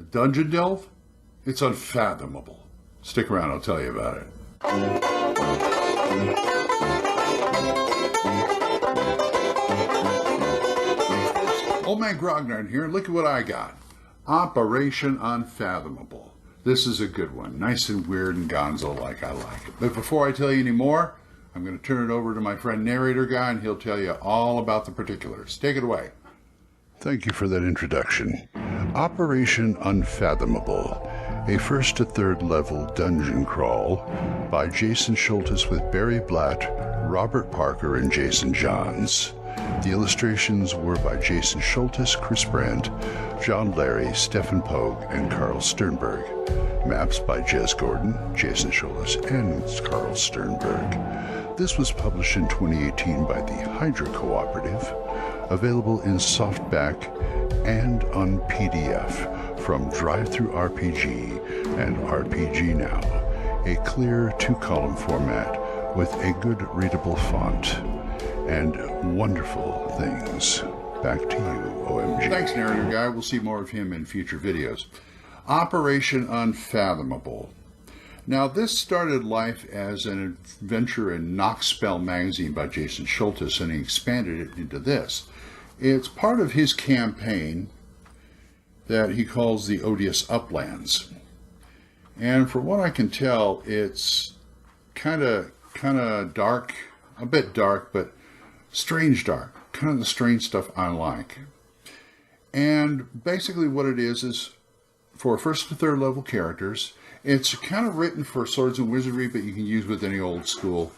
A dungeon delve? It's unfathomable. Stick around, I'll tell you about it. Old Man Grognard here, and look at what I got. Operation Unfathomable. This is a good one. Nice and weird and gonzo like I like it. But before I tell you any more, I'm going to turn it over to my friend Narrator Guy, and he'll tell you all about the particulars. Take it away. Thank you for that introduction. Operation Unfathomable, a first to third level dungeon crawl by Jason Schultes with Barry Blatt, Robert Parker, and Jason Johns. The illustrations were by Jason Schultes, Chris Brandt, John Larry, Stefan Pogue, and Carl Sternberg. Maps by Jez Gordon, Jason Schultes, and Carl Sternberg. This was published in 2018 by the Hydra Cooperative, available in softback and on PDF from DriveThruRPG and RPG Now, a clear two-column format with a good readable font and wonderful things. Back to you, OMG. Thanks, Narrator Guy. We'll see more of him in future videos. Operation Unfathomable. Now, this started life as an adventure in Knockspell magazine by Jason Schultes, and he expanded it into this. It's part of his campaign that he calls the Odious Uplands. And from what I can tell, it's kind of dark, a bit dark, but strange dark. Kind of the strange stuff I like. And basically what it is for first to third level characters. It's kind of written for Swords and Wizardry, but you can use with any old school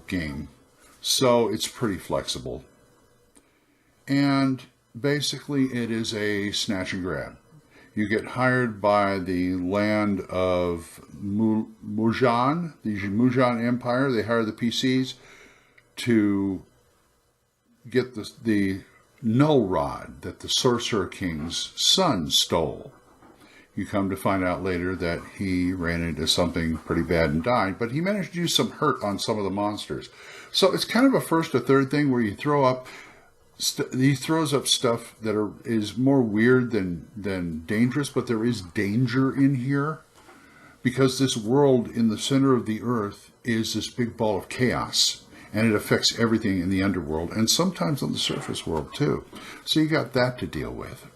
game. So it's pretty flexible. And basically it is a snatch and grab. You get hired by the land of Mujan, the Mujan Empire. They hire the PCs to get the Null Rod that the Sorcerer King's son stole. You come to find out later that he ran into something pretty bad and died, but he managed to do some hurt on some of the monsters. So it's kind of a first to third thing where you throw up, he throws up stuff that is more weird than dangerous, but there is danger in here because this world in the center of the earth is this big ball of chaos. And it affects everything in the underworld and sometimes on the surface world too. So you got that to deal with.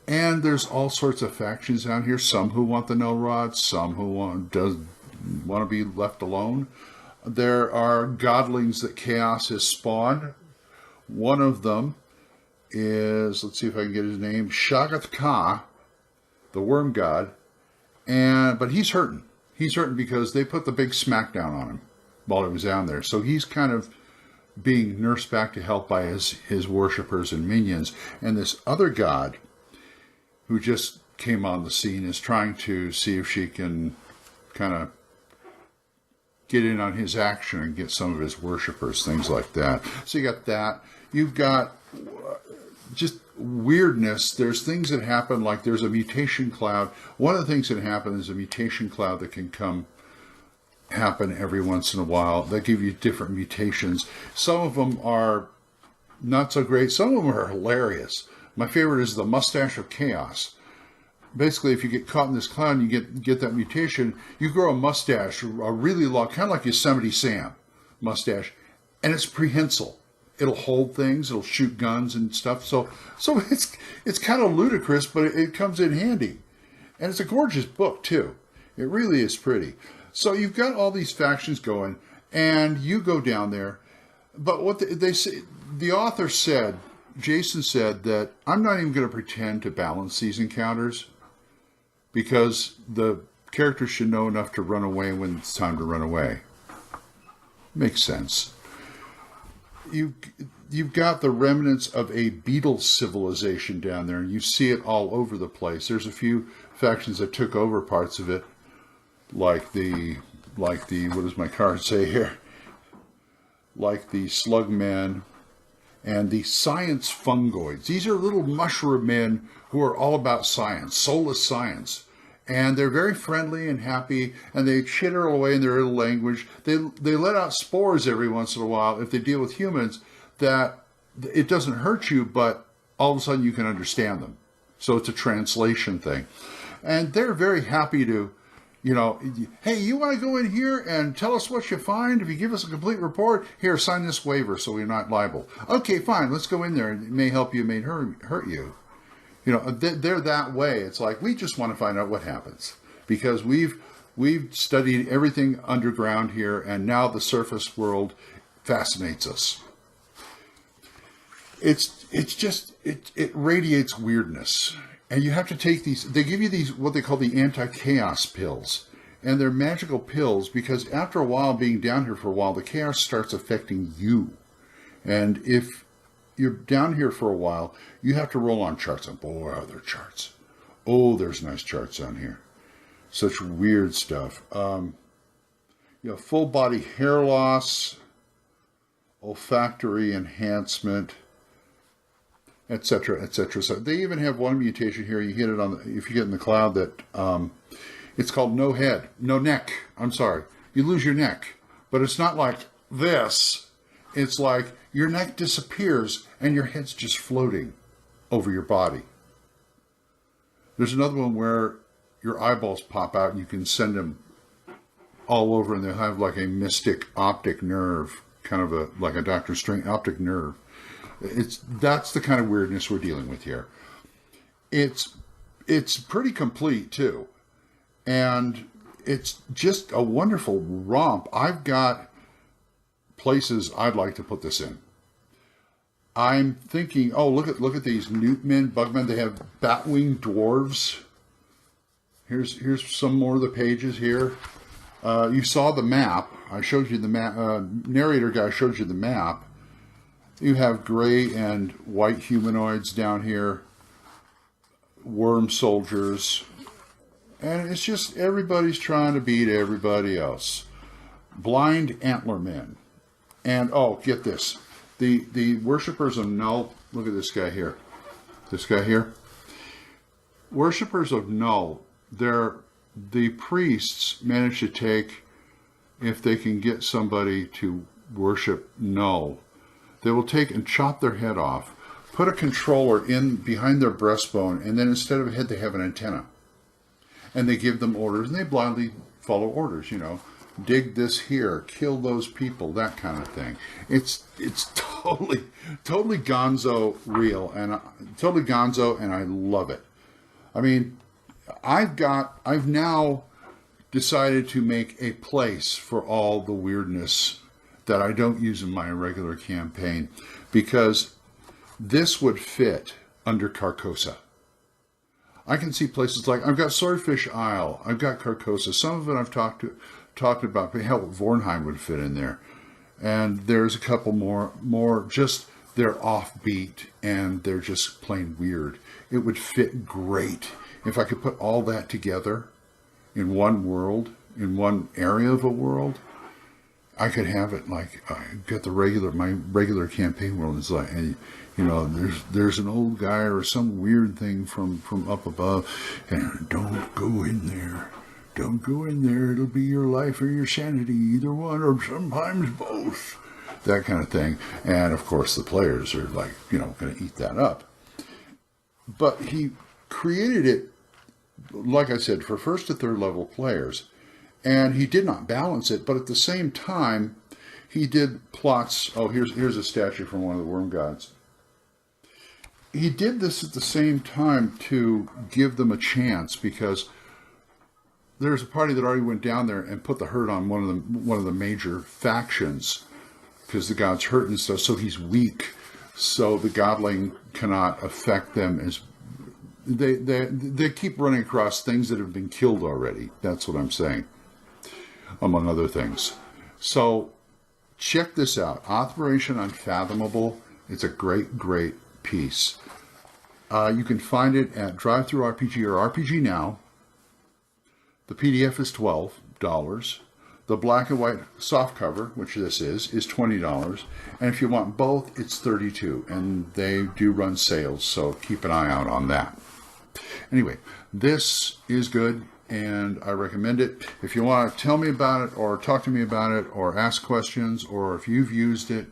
And there's all sorts of factions out here. Some who want the Null Rod, some who want to be left alone. There are godlings that chaos has spawned. One of them is, let's see if I can get his name, Shagath Ka, the worm god. But he's hurting. He's hurting because they put the big smackdown on him while he was down there. So he's kind of being nursed back to health by his worshippers and minions. And this other god who just came on the scene is trying to see if she can kind of get in on his action and get some of his worshippers, things like that. So you got that. You've got just weirdness. There's things that happen, like there's a mutation cloud. One of the things that happen is a mutation cloud that can happen every once in a while. They give you different mutations. Some of them are not so great. Some of them are hilarious. My favorite is the Mustache of Chaos. Basically, if you get caught in this cloud and you get that mutation, you grow a mustache, a really long, kind of like Yosemite Sam mustache, and it's prehensile. It'll hold things, it'll shoot guns and stuff. So it's kind of ludicrous, but it comes in handy. And it's a gorgeous book, too. It really is pretty. So you've got all these factions going, and you go down there. But what they say, the author said, Jason said, that I'm not even going to pretend to balance these encounters because the characters should know enough to run away when it's time to run away. Makes sense. You've got the remnants of a beetle civilization down there, and you see it all over the place. There's a few factions that took over parts of it, like the what does my card say here? Like the Slugmen and the Science Fungoids. These are little mushroom men who are all about science, soulless science. And they're very friendly and happy, and they chitter away in their little language. They let out spores every once in a while if they deal with humans that it doesn't hurt you, but all of a sudden you can understand them. So it's a translation thing. And they're very happy to, hey, you want to go in here and tell us what you find? If you give us a complete report, here, sign this waiver so we're not liable. Okay, fine, let's go in there. It may help you, it may hurt you. They're that way. It's like, we just want to find out what happens. Because we've studied everything underground here, and now the surface world fascinates us. It radiates weirdness. And you have to take these, they give you these, what they call the anti-chaos pills. And they're magical pills because after a while, being down here for a while, the chaos starts affecting you. And if you're down here for a while, you have to roll on charts. And boy, are there charts. Oh, there's nice charts on here. Such weird stuff. Full body hair loss, olfactory enhancement, etc., etc. So they even have one mutation here. You hit it if you get in the cloud that it's called no neck. I'm sorry, you lose your neck, but it's not like this. It's like your neck disappears and your head's just floating over your body. There's another one where your eyeballs pop out and you can send them all over, and they'll have like a mystic optic nerve, kind of like a Dr. Strange optic nerve. That's the kind of weirdness we're dealing with here. It's pretty complete too, and it's just a wonderful romp. I've got places I'd like to put this in. I'm thinking, look at these Newtmen, Bugmen. They have Batwing dwarves. Here's some more of the pages here. You saw the map. I showed you the map. Narrator guy showed you the map. You have gray and white humanoids down here, worm soldiers, and it's just everybody's trying to beat everybody else. Blind antler men. And, get this. The worshippers of Null, look at this guy here. This guy here. Worshippers of Null, the priests manage to take, if they can get somebody to worship Null, they will take and chop their head off, put a controller in behind their breastbone, and then instead of a head, they have an antenna. And they give them orders, and they blindly follow orders, dig this here, kill those people, that kind of thing. It's totally gonzo real, and totally gonzo, and I love it. I mean, I've now decided to make a place for all the weirdness that I don't use in my regular campaign, because this would fit under Carcosa. I can see places like, I've got Swordfish Isle, I've got Carcosa, some of it I've talked about, but hell, Vornheim would fit in there. And there's a couple more just, they're offbeat and they're just plain weird. It would fit great. If I could put all that together in one world, in one area of a world, I could have it like, get my regular campaign world is like, and, there's an old guy or some weird thing from up above, and don't go in there. Don't go in there. It'll be your life or your sanity, either one, or sometimes both. That kind of thing. And of course the players are like, going to eat that up. But he created it, like I said, for first to third level players. And he did not balance it, but at the same time, he did plots. Here's a statue from one of the worm gods. He did this at the same time to give them a chance, because there's a party that already went down there and put the hurt on one of the major factions, because the god's hurt and stuff, so he's weak. So the godling cannot affect them as they keep running across things that have been killed already. That's what I'm saying, among other things. So check this out. Operation Unfathomable. It's a great, great piece. You can find it at DriveThruRPG or RPG Now. The PDF is $12. The black and white softcover, which this is $20. And if you want both, it's $32. And they do run sales, so keep an eye out on that. Anyway, this is good, and I recommend it. If you want to tell me about it, or talk to me about it, or ask questions, or if you've used it,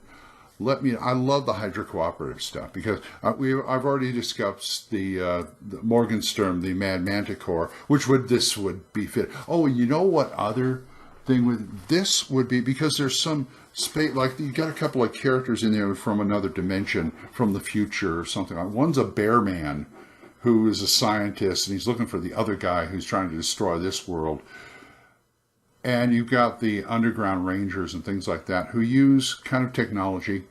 let me. I love the Hydra Cooperative stuff because I've already discussed the Morgenstern, the Mad Manticore, this would be fit. Oh, and you know what other thing with this would be, because there's some space, like you got a couple of characters in there from another dimension, from the future or something. One's a bear man who is a scientist and he's looking for the other guy who's trying to destroy this world. And you've got the underground rangers and things like that who use kind of technology.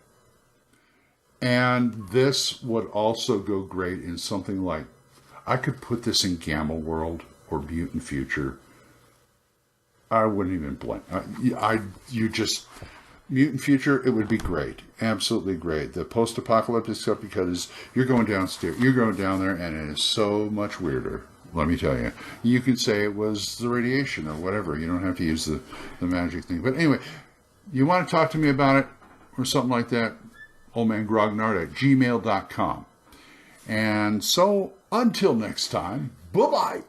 And this would also go great in something like, I could put this in Gamma World or Mutant Future. I wouldn't even blink. Mutant Future, it would be great. Absolutely great. The post-apocalyptic stuff, because you're going down there, and it is so much weirder. Let me tell you. You can say it was the radiation or whatever. You don't have to use the magic thing. But anyway, you want to talk to me about it or something like that, oldmangrognard@gmail.com. And so, until next time, bye-bye.